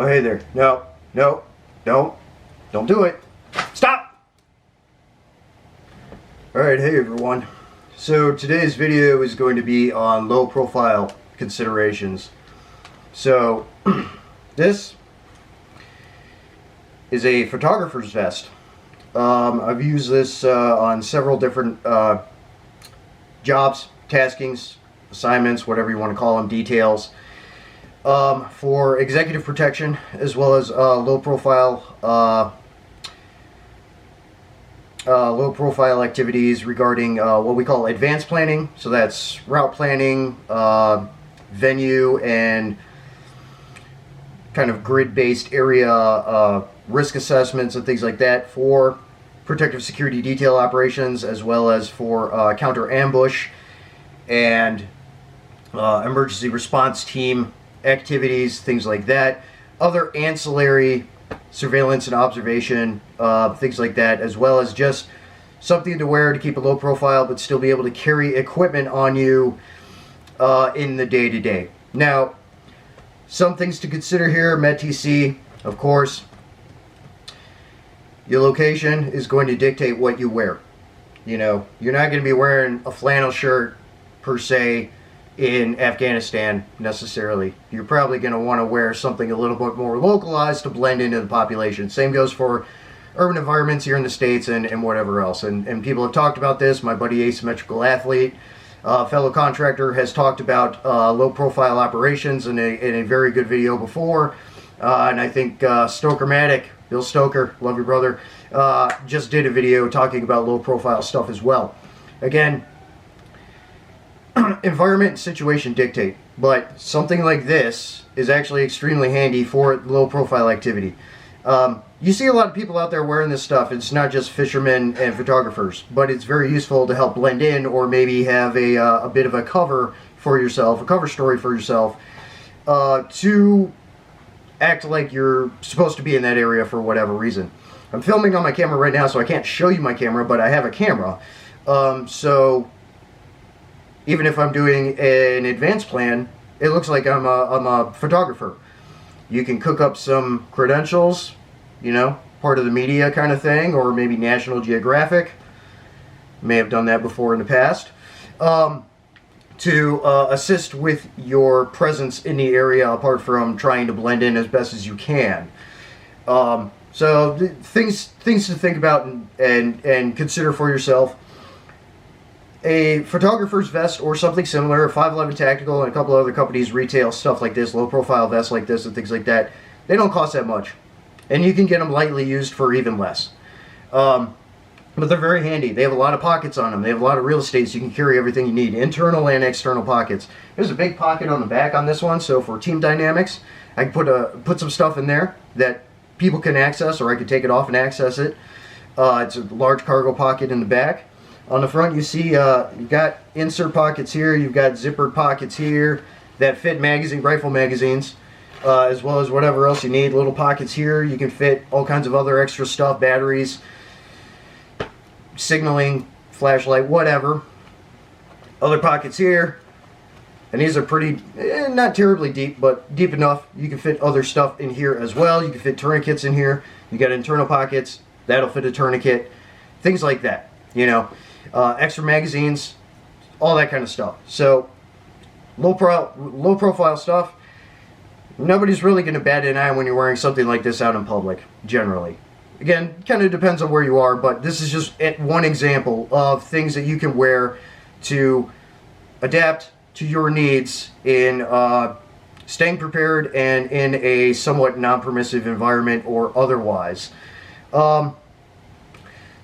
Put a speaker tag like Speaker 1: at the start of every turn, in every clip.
Speaker 1: Oh, hey there. No, no, don't do it. Stop! Alright, hey everyone. So today's video is going to be on low profile considerations. So, this is a photographer's vest. I've used this on several different jobs, taskings, assignments, whatever you want to call them, details. For executive protection, as well as low profile activities regarding what we call advanced planning. So that's route planning, venue, and kind of grid-based area risk assessments and things like that for protective security detail operations, as well as for counter ambush and emergency response team activities, things like that. Other ancillary surveillance and observation, things like that, as well as just something to wear to keep a low profile but still be able to carry equipment on you in the day-to-day. Now, some things to consider here. METTC, of course. Your location is going to dictate what you wear. You know, you're not going to be wearing a flannel shirt per se in Afghanistan necessarily. You're probably going to want to wear something a little bit more localized to blend into the population. Same goes for urban environments here in the States and whatever else. And people have talked about this. My buddy Asymmetrical Athlete, fellow contractor, has talked about low profile operations in a very good video before. And I think Stokermatic, Bill Stoker, love your brother, just did a video talking about low profile stuff as well. Again, environment and situation dictate, but something like this is actually extremely handy for low profile activity. You see a lot of people out there wearing this stuff. It's not just fishermen and photographers, but it's very useful to help blend in, or maybe have a bit of a cover for yourself, a cover story for yourself, to act like you're supposed to be in that area for whatever reason. I'm filming on my camera right now, so I can't show you my camera, but I have a camera. So even if I'm doing an advanced plan, it looks like I'm a photographer. You can cook up some credentials, you know, part of the media kind of thing, or maybe National Geographic. May have done that before in the past. To assist with your presence in the area, apart from trying to blend in as best as you can. So things to think about and consider for yourself. A photographer's vest or something similar, 511 Tactical and a couple other companies retail stuff like this, low profile vests like this and things like that. They don't cost that much, and you can get them lightly used for even less. But they're very handy. They have a lot of pockets on them. They have a lot of real estate, so you can carry everything you need, internal and external pockets. There's a big pocket on the back on this one, so for team dynamics, I can put some stuff in there that people can access, or I can take it off and access it. It's a large cargo pocket in the back. On the front, you see you've got insert pockets here, you've got zippered pockets here that fit rifle magazines, as well as whatever else you need. Little pockets here, you can fit all kinds of other extra stuff, batteries, signaling, flashlight, whatever. Other pockets here, and these are pretty, not terribly deep, but deep enough. You can fit other stuff in here as well. You can fit tourniquets in here. You got internal pockets, that'll fit a tourniquet, things like that, you know. Extra magazines, all that kind of stuff. So low profile stuff, nobody's really going to bat an eye when you're wearing something like this out in public, generally. Again, kind of depends on where you are, but this is just one example of things that you can wear to adapt to your needs in staying prepared and in a somewhat non-permissive environment or otherwise.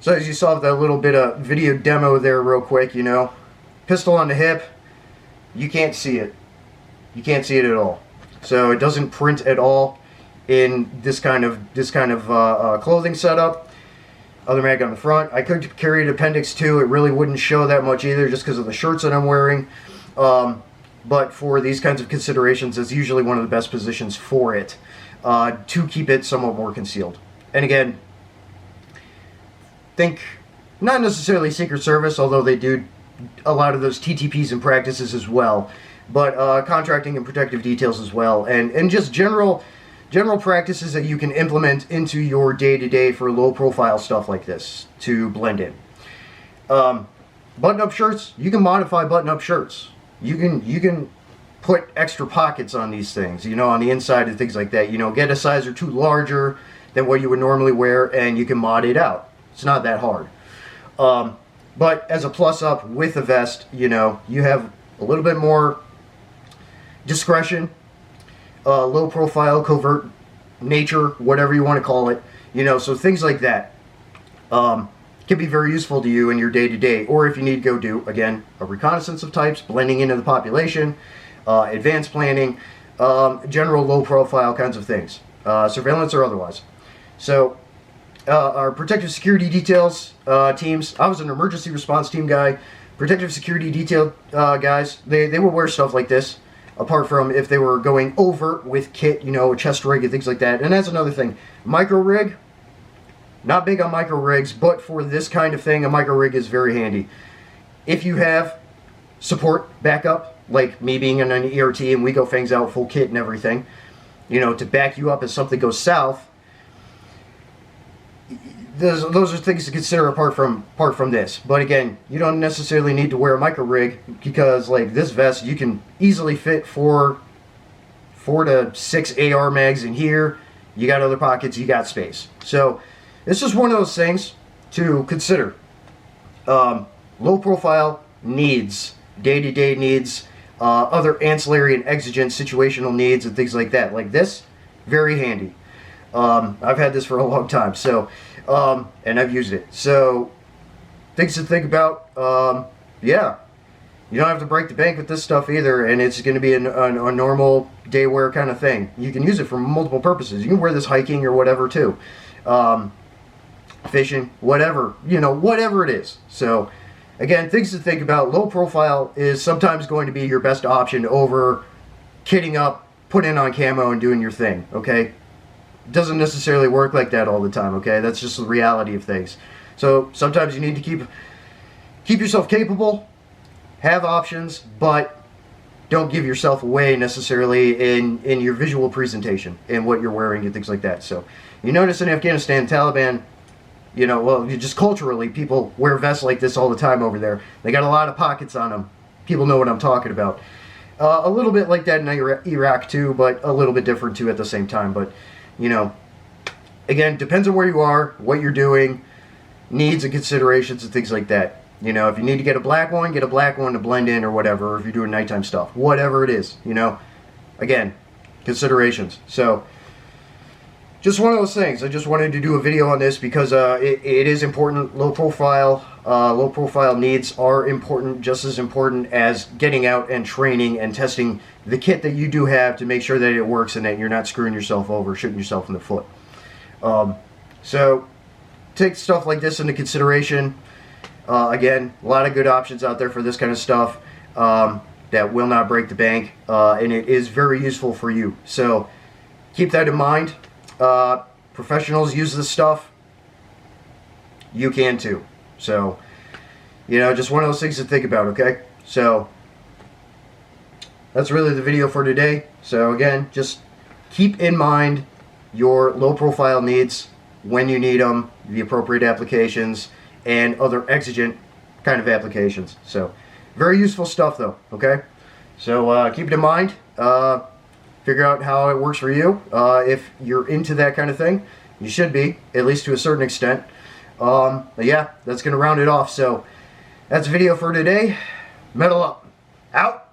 Speaker 1: So as you saw that little bit of video demo there real quick, you know, pistol on the hip, you can't see it. You can't see it at all. So it doesn't print at all in this kind of clothing setup. Other mag on the front. I could carry an Appendix 2. It really wouldn't show that much either, just because of the shirts that I'm wearing. But for these kinds of considerations, it's usually one of the best positions for it, to keep it somewhat more concealed. And again, think not necessarily Secret Service, although they do a lot of those TTPs and practices as well, but contracting and protective details as well, and just general general practices that you can implement into your day-to-day for low profile stuff like this to blend in. Button-up shirts, you can modify button-up shirts. You can put extra pockets on these things, you know, on the inside and things like that. You know, get a size or two larger than what you would normally wear, and you can mod it out. It's not that hard. But as a plus-up with a vest, you know, you have a little bit more discretion, low profile, covert nature, whatever you want to call it, you know, so things like that can be very useful to you in your day-to-day, or if you need to go do, again, a reconnaissance of types, blending into the population, advanced planning, general low profile kinds of things, surveillance or otherwise. So our protective security details teams, I was an emergency response team guy. Protective security detail guys, they would wear stuff like this, apart from if they were going overt with kit, you know, a chest rig and things like that. And that's another thing. Micro rig, not big on micro rigs, but for this kind of thing, a micro rig is very handy. If you have support backup, like me being in an ERT and we go fangs out full kit and everything, you know, to back you up if something goes south, those are things to consider apart from this. But again, you don't necessarily need to wear a micro rig, because like this vest, you can easily fit 4 to 6 AR mags in here. You got other pockets, you got space. So it's just one of those things to consider. Low profile needs, day-to-day needs, other ancillary and exigent situational needs and things like that. Like this, very handy. I've had this for a long time, so and I've used it. So things to think about. Yeah, you don't have to break the bank with this stuff either, and it's going to be a normal day wear kind of thing. You can use it for multiple purposes. You can wear this hiking or whatever too, fishing, whatever, you know, whatever it is. So again, things to think about. Low profile is sometimes going to be your best option over kitting up, putting on camo and doing your thing. Okay, doesn't necessarily work like that all the time, okay? That's just the reality of things. So sometimes you need to keep yourself capable, have options, but don't give yourself away necessarily in your visual presentation and what you're wearing and things like that. So you notice in Afghanistan, Taliban, you know, well, just culturally, people wear vests like this all the time over there. They got a lot of pockets on them. People know what I'm talking about. A little bit like that in Iraq too, but a little bit different too at the same time. But you know, again, depends on where you are, what you're doing, needs and considerations and things like that. You know, if you need to get a black one to blend in or whatever, or if you're doing nighttime stuff, whatever it is, you know, again, considerations. So, just one of those things. I just wanted to do a video on this because it is important. Low profile needs are important, just as important as getting out and training and testing the kit that you do have to make sure that it works and that you're not screwing yourself over, shooting yourself in the foot. So take stuff like this into consideration. Again, a lot of good options out there for this kind of stuff that will not break the bank, and it is very useful for you. So keep that in mind. Professionals use this stuff. You can too. So, you know, just one of those things to think about, okay? So that's really the video for today. So again, just keep in mind your low profile needs when you need them, the appropriate applications, and other exigent kind of applications. So very useful stuff though, okay? So keep it in mind. Figure out how it works for you. If you're into that kind of thing, you should be, at least to a certain extent. But yeah, that's going to round it off. So that's the video for today. Metal up. Out.